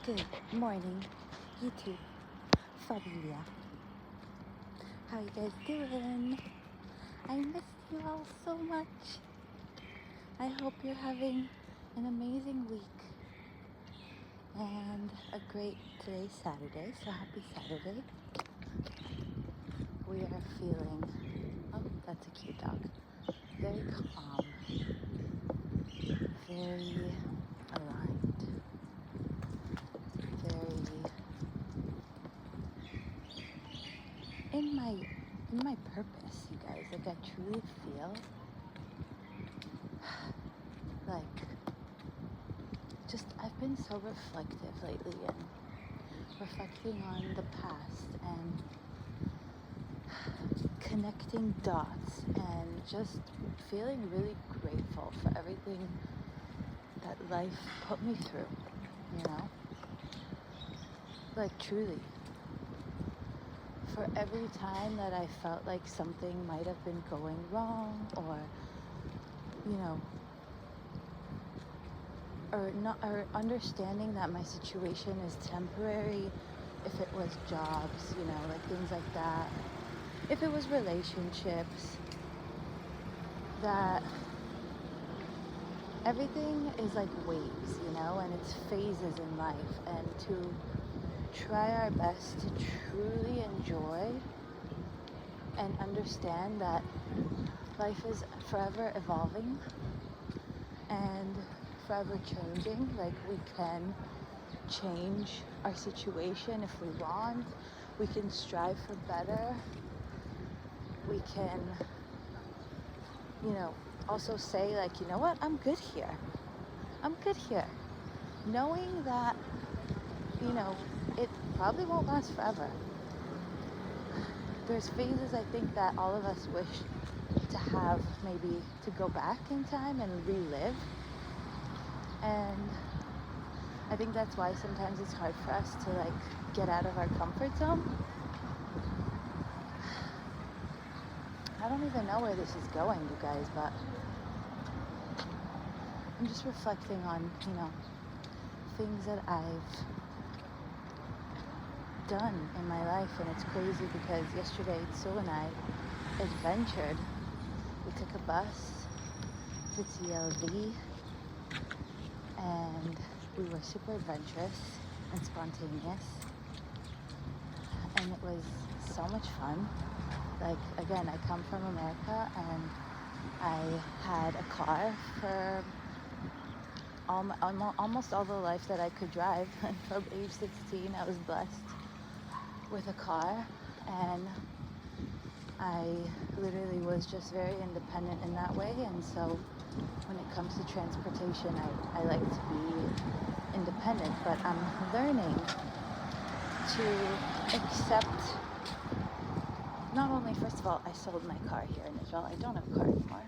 Good morning, YouTube familia. How you guys doing? I missed you all so much. I hope you're having an amazing week and a great today's Saturday, so happy Saturday. We are feeling, oh, that's a cute dog, very calm, very aligned, very in my purpose, you guys. Like, I truly feel like just I've been so reflective lately and reflecting on the past and connecting dots and just feeling really grateful for everything that life put me through, you know? Like, truly. For every time that I felt like something might have been going wrong, or, you know, or understanding that my situation is temporary, if it was jobs, you know, like things like that, if it was relationships, that everything is like waves, you know, and it's phases in life, and to try our best to truly enjoy and understand that life is forever evolving and forever changing. Like, we can change our situation if we want. We can strive for better. We can, you know, also say, like, you know what, I'm good here. I'm good here. Knowing that, you know, it probably won't last forever. There's phases, I think, that all of us wish to have, maybe to go back in time and relive. And I think that's why sometimes it's hard for us to, like, get out of our comfort zone. I don't even know where this is going, you guys, but I'm just reflecting on, you know, things that I've done in my life. And it's crazy because yesterday Sue and I adventured. We took a bus to TLV and we were super adventurous and spontaneous, and it was so much fun. Like, again, I come from America and I had a car for almost all the life that I could drive. And from age 16 I was blessed with a car, and I literally was just very independent in that way. And so when it comes to transportation, I like to be independent, but I'm learning to accept, not only, first of all, I sold my car here in Israel. I don't have a car anymore,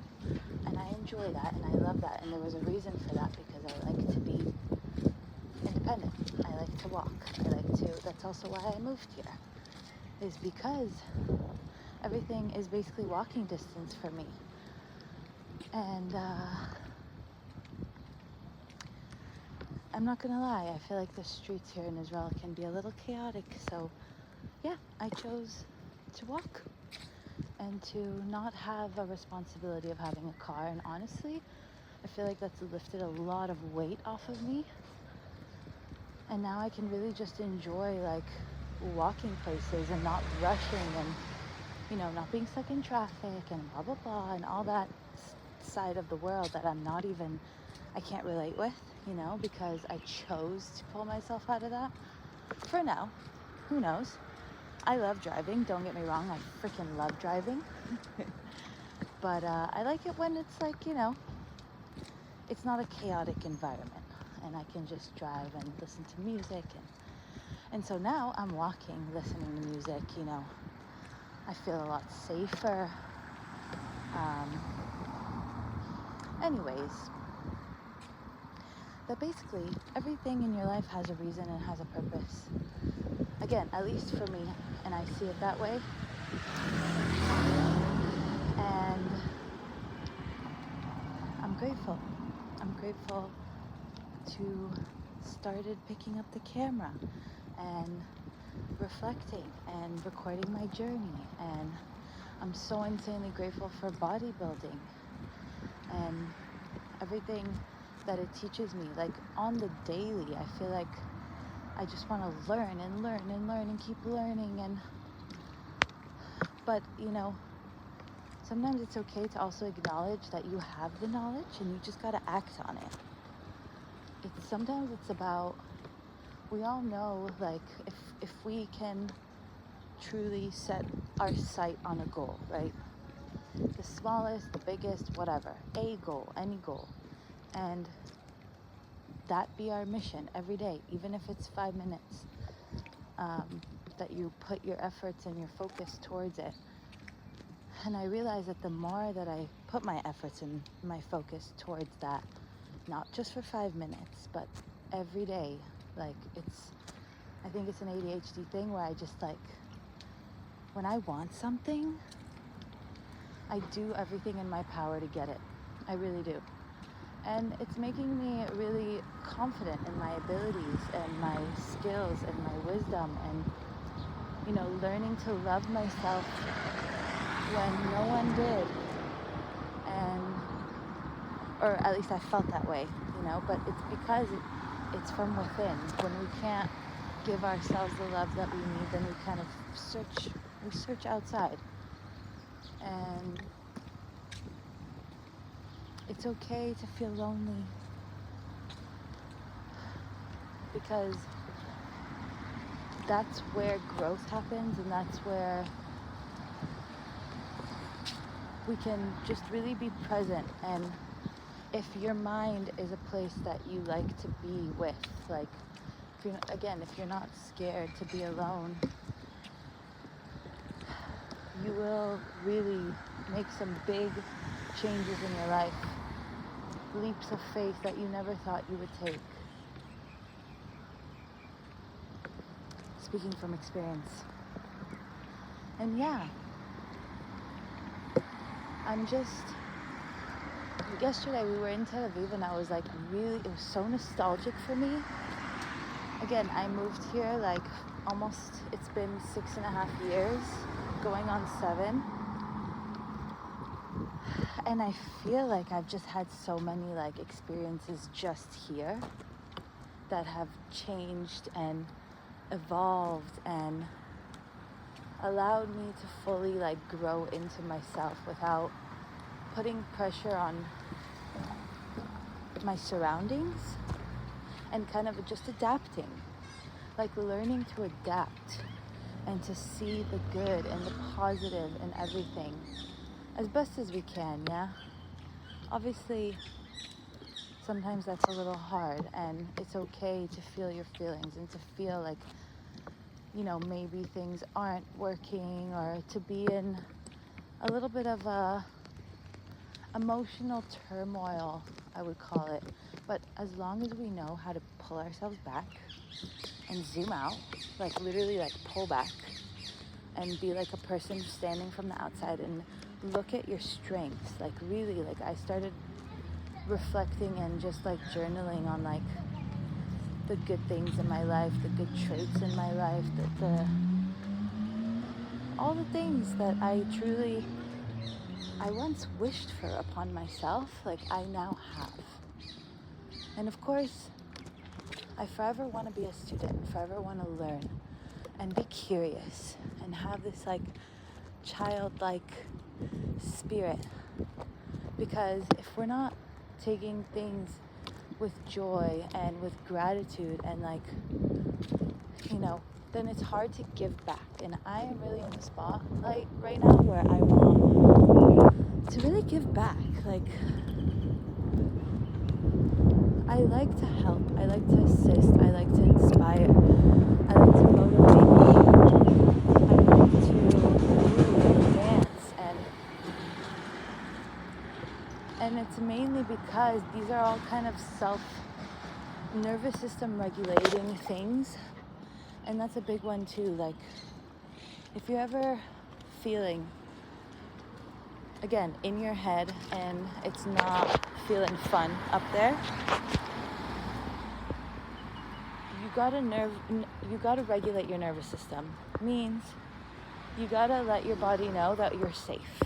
and I enjoy that and I love that, and there was a reason for that, because I like to be independent. I like to walk. That's also why I moved here, is because everything is basically walking distance for me. And I'm not gonna lie, I feel like the streets here in Israel can be a little chaotic. So yeah, I chose to walk and to not have a responsibility of having a car. And honestly, I feel like that's lifted a lot of weight off of me. And now I can really just enjoy, like, walking places and not rushing, and, you know, not being stuck in traffic and blah, blah, blah, and all that side of the world that I can't relate with, you know, because I chose to pull myself out of that. For now, who knows? I love driving, don't get me wrong, I freaking love driving. But I like it when it's like, you know, it's not a chaotic environment, and I can just drive and listen to music. And so now I'm walking, listening to music, you know. I feel a lot safer. Anyways, that basically everything in your life has a reason and has a purpose. Again, at least for me, and I see it that way. And I'm grateful. I'm grateful to started picking up the camera and reflecting and recording my journey. And I'm so insanely grateful for bodybuilding and everything that it teaches me. Like on the daily, I feel like I just want to learn and learn and learn and keep learning. But sometimes it's okay to also acknowledge that you have the knowledge and you just got to act on it. Sometimes it's about, we all know, like, if we can truly set our sight on a goal, right? The smallest, the biggest, whatever, a goal, any goal. And that be our mission every day, even if it's 5 minutes, that you put your efforts and your focus towards it. And I realize that the more that I put my efforts and my focus towards that, not just for 5 minutes, but every day, like I think it's an ADHD thing where I just like, when I want something, I do everything in my power to get it. I really do. And it's making me really confident in my abilities and my skills and my wisdom and, learning to love myself when no one did. Or at least I felt that way, but it's because it's from within. When we can't give ourselves the love that we need, then we kind of search outside. And it's okay to feel lonely, because that's where growth happens, and that's where we can just really be present. And if your mind is a place that you like to be with, like, if you're not scared to be alone, you will really make some big changes in your life, leaps of faith that you never thought you would take. Speaking from experience. And yesterday we were in Tel Aviv, and I was like, it was so nostalgic for me. Again, I moved here like it's been 6.5 years, going on 7. And I feel like I've just had so many like experiences just here that have changed and evolved and allowed me to fully like grow into myself without putting pressure on my surroundings, and kind of just adapting, like learning to adapt and to see the good and the positive in everything as best as we can. Obviously sometimes that's a little hard, and it's okay to feel your feelings and to feel like maybe things aren't working, or to be in a little bit of a emotional turmoil, I would call it. But as long as we know how to pull ourselves back and zoom out, like literally like pull back and be like a person standing from the outside and look at your strengths, like really, like I started reflecting and just like journaling on like the good things in my life, the good traits in my life, all the things that I once wished for upon myself, like I now have. And of course, I forever want to be a student, forever want to learn and be curious and have this like childlike spirit. Because if we're not taking things with joy and with gratitude and like, then it's hard to give back. And I am really in the spotlight right now where I want to really give back. Like, I like to help, I like to assist, I like to inspire, I like to motivate, I like to move and dance, and it's mainly because these are all kind of nervous system regulating things. And that's a big one too. Like, if you're ever feeling, again, in your head and it's not feeling fun up there, you gotta regulate your nervous system. Means you gotta let your body know that you're safe.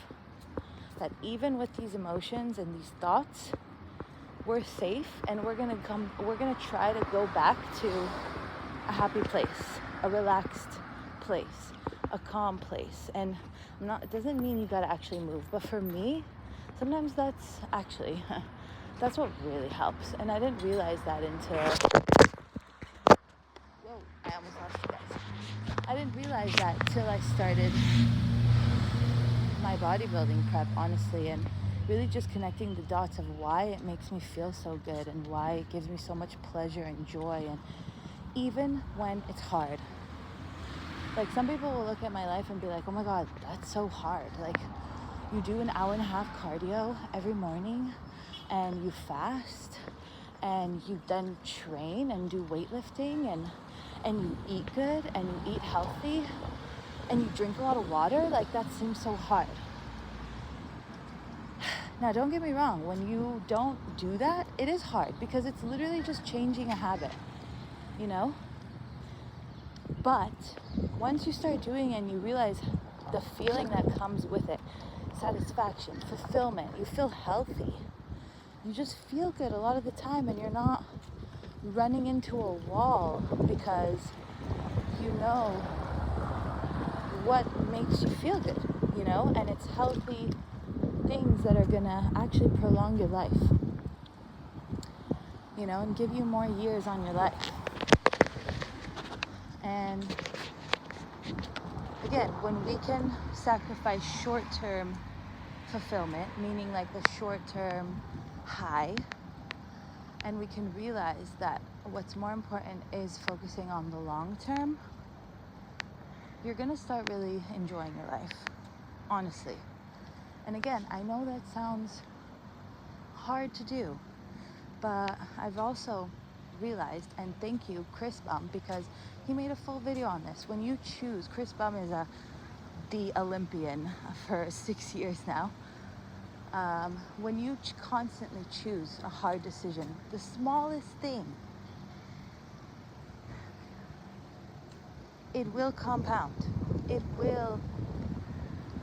That even with these emotions and these thoughts, we're safe, and we're gonna try to go back to a happy place, a relaxed place, a calm place. And it doesn't mean you gotta actually move, but for me, sometimes that's what really helps. And I didn't realize that until, whoa, I almost lost you guys. I didn't realize that till I started my bodybuilding prep, honestly, and really just connecting the dots of why it makes me feel so good and why it gives me so much pleasure and joy, and even when it's hard. Like, some people will look at my life and be like, oh my God, that's so hard. Like, you do an hour and a half cardio every morning, and you fast, and you then train and do weightlifting, and you eat good, and you eat healthy, and you drink a lot of water. Like, that seems so hard. Now, don't get me wrong, when you don't do that, it is hard, because it's literally just changing a habit, you know? But once you start doing it and you realize the feeling that comes with it, satisfaction, fulfillment, you feel healthy, you just feel good a lot of the time, and you're not running into a wall because you know what makes you feel good, you know? And it's healthy things that are gonna actually prolong your life, you know, and give you more years on your life. And again, when we can sacrifice short-term fulfillment, meaning like the short-term high, and we can realize that what's more important is focusing on the long term, you're gonna start really enjoying your life, honestly. And again, I know that sounds hard to do, but I've also realized, and thank you, Chris Bum, because he made a full video on this. When you choose, Chris Bum is the Olympian for 6 years now. When you constantly choose a hard decision, the smallest thing, it will compound. It will.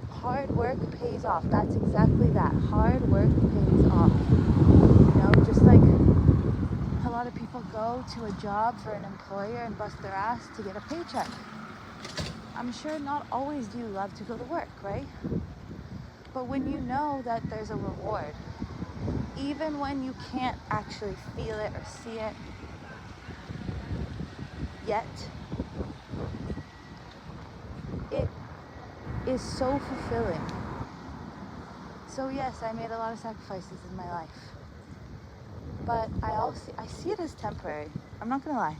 Hard work pays off. That's exactly that. Hard work pays off. You know, just like a lot of people go to a job for an employer and bust their ass to get a paycheck. I'm sure not always do you love to go to work, right? But when you know that there's a reward, even when you can't actually feel it or see it yet, it is so fulfilling. So yes, I made a lot of sacrifices in my life, but I see it as temporary. I'm not gonna lie.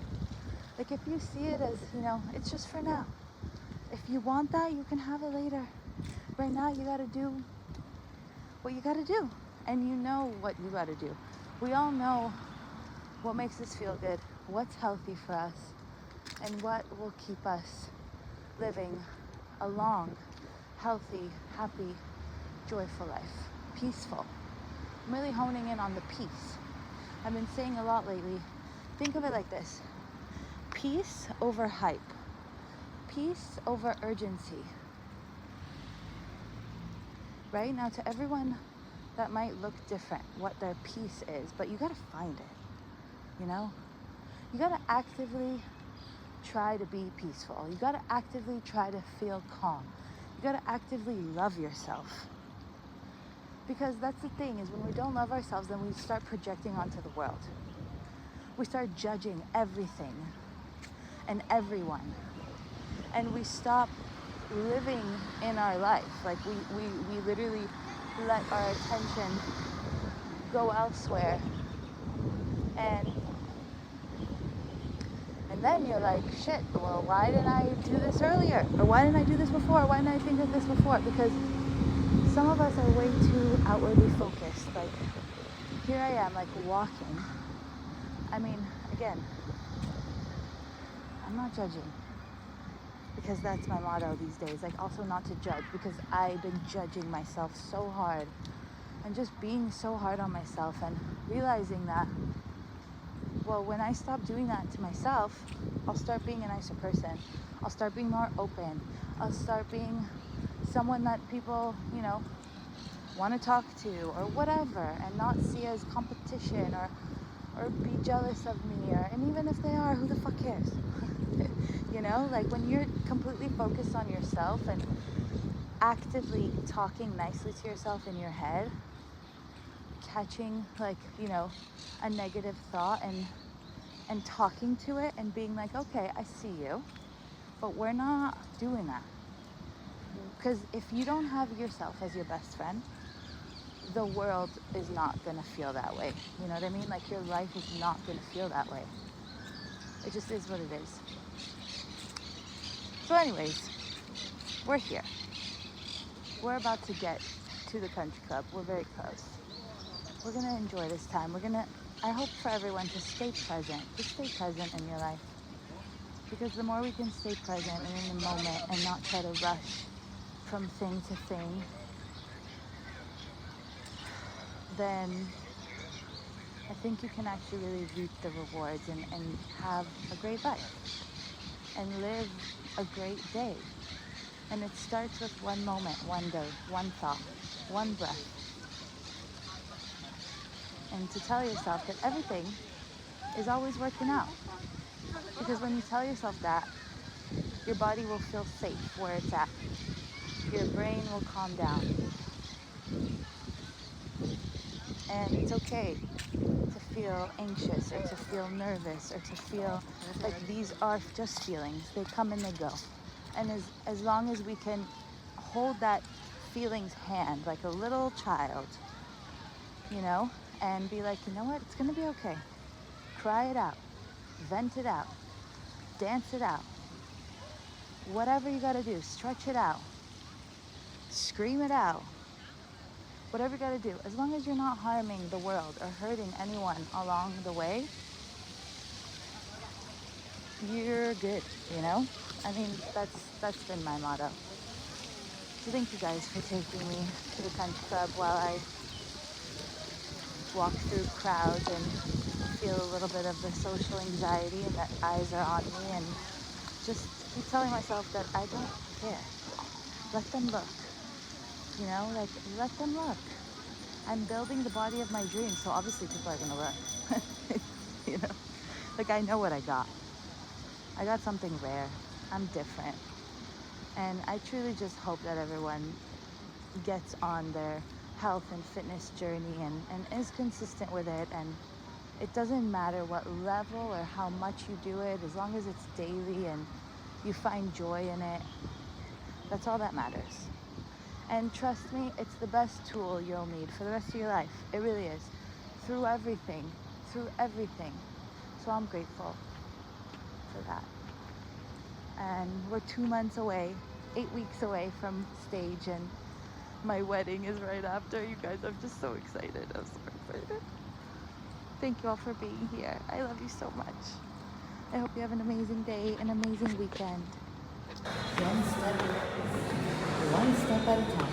Like, if you see it as, you know, it's just for now. If you want that, you can have it later. Right now, you gotta do what you gotta do, and you know what you gotta do. We all know what makes us feel good, what's healthy for us, and what will keep us living a long, healthy, happy, joyful life. Peaceful. I'm really honing in on the peace. I've been saying a lot lately. Think of it like this. Peace over hype. Peace over urgency. Right? Now, to everyone, that might look different, what their peace is, but you gotta find it, you know? You gotta actively try to be peaceful. You gotta actively try to feel calm. You gotta actively love yourself. Because that's the thing, is when we don't love ourselves, then we start projecting onto the world. We start judging everything and everyone. And we stop living in our life. Like, we literally let our attention go elsewhere. And then you're like, shit, well, why didn't I do this earlier? Or why didn't I do this before? Why didn't I think of this before? Because some of us are way too outwardly focused. Like, here I am, like, walking. I mean, again, I'm not judging, because that's my motto these days. Like, also not to judge, because I've been judging myself so hard and just being so hard on myself, and realizing that well, when I stop doing that to myself, I'll start being a nicer person. I'll start being more open. I'll start being someone that people, want to talk to or whatever, and not see as competition or be jealous of me, and even if they are, who the fuck cares? Like when you're completely focused on yourself and actively talking nicely to yourself in your head, catching a negative thought and talking to it and being like, okay, I see you, but we're not doing that. Because if you don't have yourself as your best friend, the world is not going to feel that way. You know what I mean? Like your life is not going to feel that way. It just is what it is. So anyways, we're here. We're about to get to the country club. We're very close. We're going to enjoy this time. I hope for everyone to stay present. Just stay present in your life. Because the more we can stay present and in the moment and not try to rush from thing to thing, then I think you can actually really reap the rewards and have a great life and live a great day. And it starts with one moment, one day, one thought, one breath. And to tell yourself that everything is always working out. Because when you tell yourself that, your body will feel safe where it's at. Your brain will calm down. And it's okay to feel anxious or to feel nervous or to feel like these are just feelings. They come and they go. And as long as we can hold that feeling's hand like a little child, and be like, you know what, it's going to be okay. Cry it out. Vent it out. Dance it out. Whatever you got to do, stretch it out. Scream it out. Whatever you got to do, as long as you're not harming the world or hurting anyone along the way, you're good, I mean, that's been my motto. So thank you guys for taking me to the country club while I walk through crowds and feel a little bit of the social anxiety and that eyes are on me, and just keep telling myself that I don't care. Let them look. Let them look. I'm building the body of my dreams, so obviously people are going to look. I know what I got. I got something rare. I'm different. And I truly just hope that everyone gets on their health and fitness journey and is consistent with it. And it doesn't matter what level or how much you do it, as long as it's daily and you find joy in it. That's all that matters. And trust me, it's the best tool you'll need for the rest of your life. It really is. Through everything. So I'm grateful for that. And we're 2 months away, 8 weeks away from stage, and my wedding is right after. You guys, I'm just so excited. I'm so excited. Thank you all for being here. I love you so much. I hope you have an amazing day, an amazing weekend. One step at a time.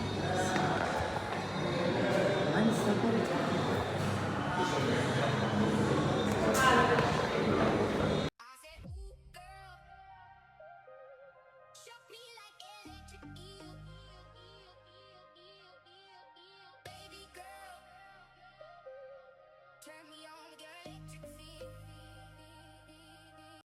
One step at a time.